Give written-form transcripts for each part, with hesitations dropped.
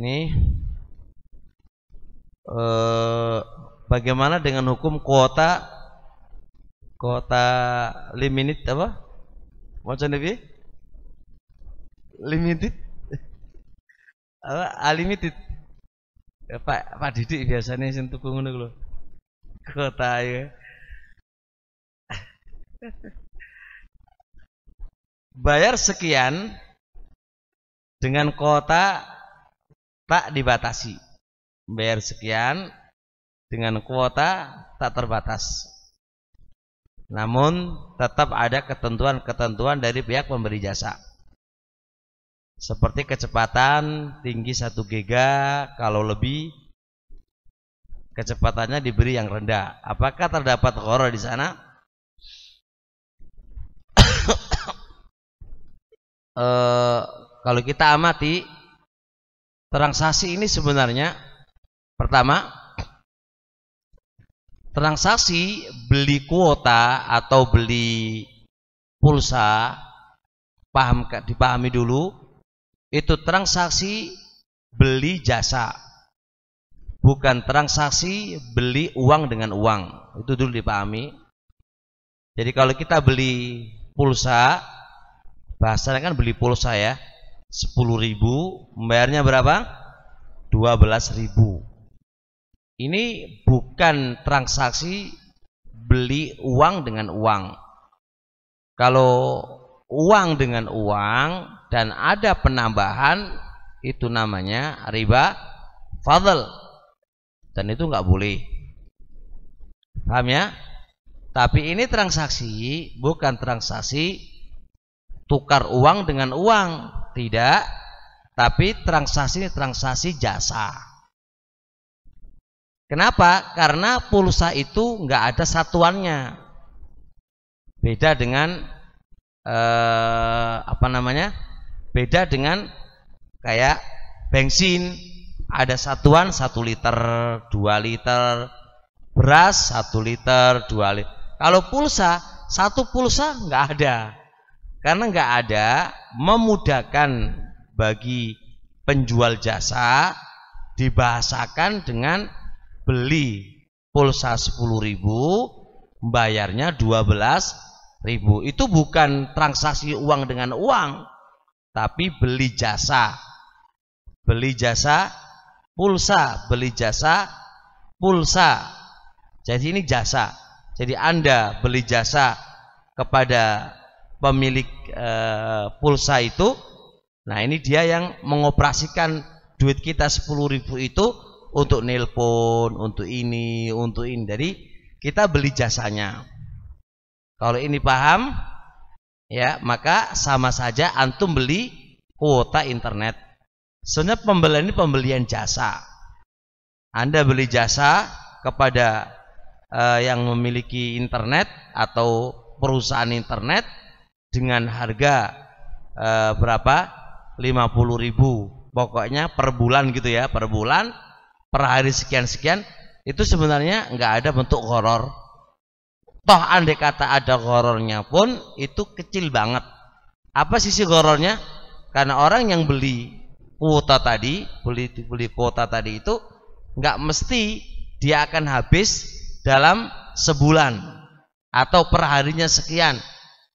ini bagaimana dengan hukum kuota limited apa? Macam nabi? Limited? Apa? Unlimited? Pak Didik biasanya sing tuku ngono lho. Kuota ya. Bayar sekian dengan kuota tak dibatasi. Bayar sekian dengan kuota tak terbatas. Namun tetap ada ketentuan-ketentuan dari pihak pemberi jasa. Seperti kecepatan tinggi 1 GB, kalau lebih kecepatannya diberi yang rendah. Apakah terdapat gharar di sana? Kalau kita amati transaksi ini sebenarnya, pertama, transaksi beli kuota atau beli pulsa, dipahami dulu, itu transaksi beli jasa, bukan transaksi beli uang dengan uang. Itu dulu dipahami. Jadi kalau kita beli pulsa, bahasanya kan beli pulsa ya, 10.000, membayarnya berapa? 12.000. Ini bukan transaksi beli uang dengan uang. Kalau uang dengan uang dan ada penambahan, itu namanya riba fadl, dan itu nggak boleh. Paham ya? Tapi ini transaksi bukan transaksi tukar uang dengan uang, tidak. Tapi transaksi ini transaksi jasa. Kenapa? Karena pulsa itu nggak ada satuannya. Beda dengan beda dengan kayak bensin, ada satuan 1 liter, 2 liter, beras 1 liter, 2 liter. Kalau pulsa, satu pulsa nggak ada, karena nggak ada memudahkan bagi penjual jasa, dibahasakan dengan beli pulsa 10.000, bayarnya 12.000. Itu bukan transaksi uang dengan uang, tapi beli jasa. Beli jasa pulsa, beli jasa pulsa. Jadi ini jasa. Jadi Anda beli jasa kepada pemilik pulsa itu. Nah, ini dia yang mengoperasikan duit kita 10.000 itu untuk nelpon, untuk ini, untuk ini. Jadi kita beli jasanya. Kalau ini paham, ya, maka sama saja antum beli kuota internet. Sebenarnya pembelian ini pembelian jasa. Anda beli jasa kepada yang memiliki internet atau perusahaan internet dengan harga berapa? 50.000. Pokoknya per bulan gitu ya, per bulan, per hari sekian-sekian. Itu sebenarnya nggak ada bentuk gharar. Toh andai kata ada ghararnya pun itu kecil banget. Apa sisi ghararnya? Karena orang yang beli kuota tadi, beli kuota tadi itu nggak mesti dia akan habis dalam sebulan atau per harinya sekian.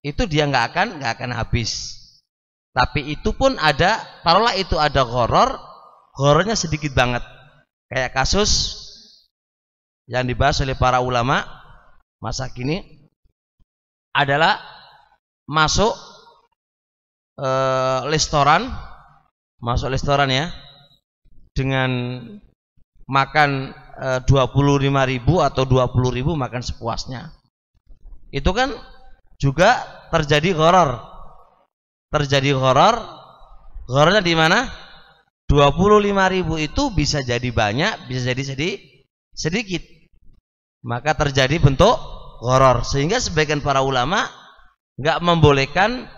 Itu dia nggak akan habis. Tapi itu pun ada, taruhlah itu ada ghararnya sedikit banget. Kayak kasus yang dibahas oleh para ulama masa kini adalah masuk restoran ya, dengan makan 25.000 atau 20.000, makan sepuasnya. Itu kan juga terjadi gharar. Ghararnya di mana? 25.000 itu bisa jadi banyak, bisa jadi sedikit. Maka terjadi bentuk gharar, sehingga sebagian para ulama nggak membolehkan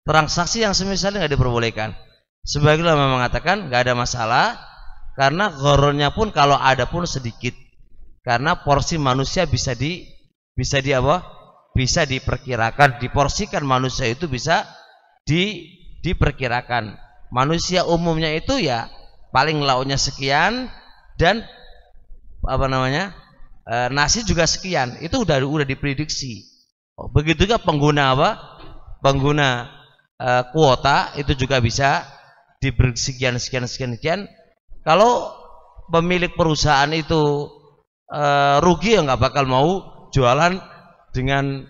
transaksi yang semisalnya nggak diperbolehkan. Sebagian ulama mengatakan nggak ada masalah, karena ghararnya pun kalau ada pun sedikit, karena porsi manusia bisa diperkirakan, diporsikan manusia itu bisa diperkirakan. Manusia umumnya itu ya paling lauknya sekian dan apa namanya nasi juga sekian, itu udah diprediksi. Begitu juga pengguna pengguna kuota itu juga bisa diberi sekian. Kalau pemilik perusahaan itu rugi, ya nggak bakal mau jualan dengan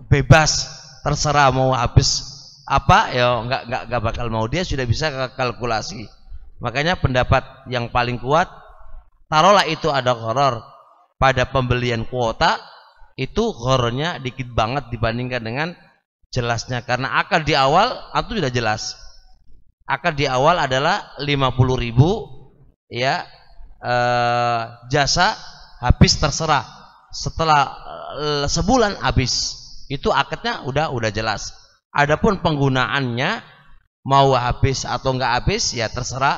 bebas, terserah mau habis apa ya nggak bakal mau, dia sudah bisa kalkulasi. Makanya pendapat yang paling kuat, taruhlah itu ada gharar pada pembelian kuota, itu ghararnya dikit banget dibandingkan dengan jelasnya, karena akad di awal itu sudah jelas. Akad di awal adalah 50.000 ya, jasa habis terserah, setelah sebulan habis, itu akadnya udah jelas. Adapun penggunaannya mau habis atau enggak habis ya terserah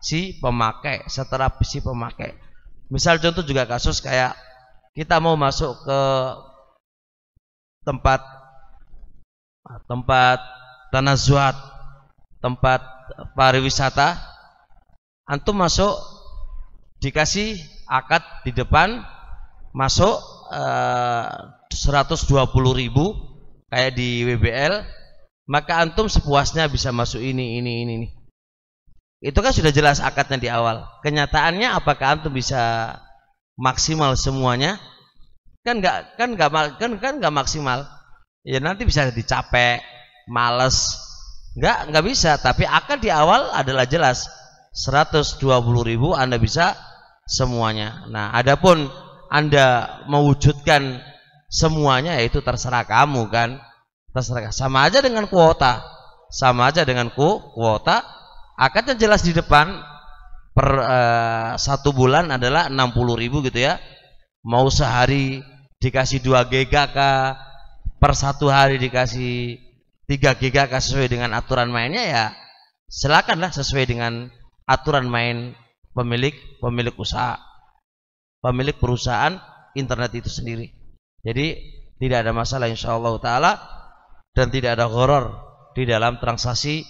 si pemakai, setelah si pemakai. Misal contoh juga kasus kayak kita mau masuk ke tempat tanazuat, tempat pariwisata, antum masuk dikasih akad di depan, masuk 120.000 kayak di WBL, maka antum sepuasnya bisa masuk ini. Itu kan sudah jelas akadnya di awal. Kenyataannya apakah antum bisa maksimal semuanya? Kan nggak maksimal. Ya nanti bisa dicapek, males. Nggak bisa, tapi akad di awal adalah jelas. 120.000 Anda bisa semuanya. Nah, adapun Anda mewujudkan semuanya, yaitu terserah kamu kan, terserah. Sama aja dengan kuota, akadnya jelas di depan, per 1 bulan adalah 60.000 gitu ya. Mau sehari dikasih 2 GB kah, per 1 hari dikasih 3 GB kah, sesuai dengan aturan mainnya ya silakanlah, sesuai dengan aturan main pemilik usaha, pemilik perusahaan internet itu sendiri. Jadi tidak ada masalah insyaallah taala, dan tidak ada gharar di dalam transaksi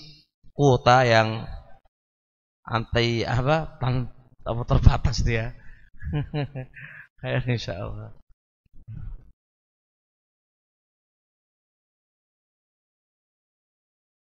kuota yang terbatas dia. Insyaallah.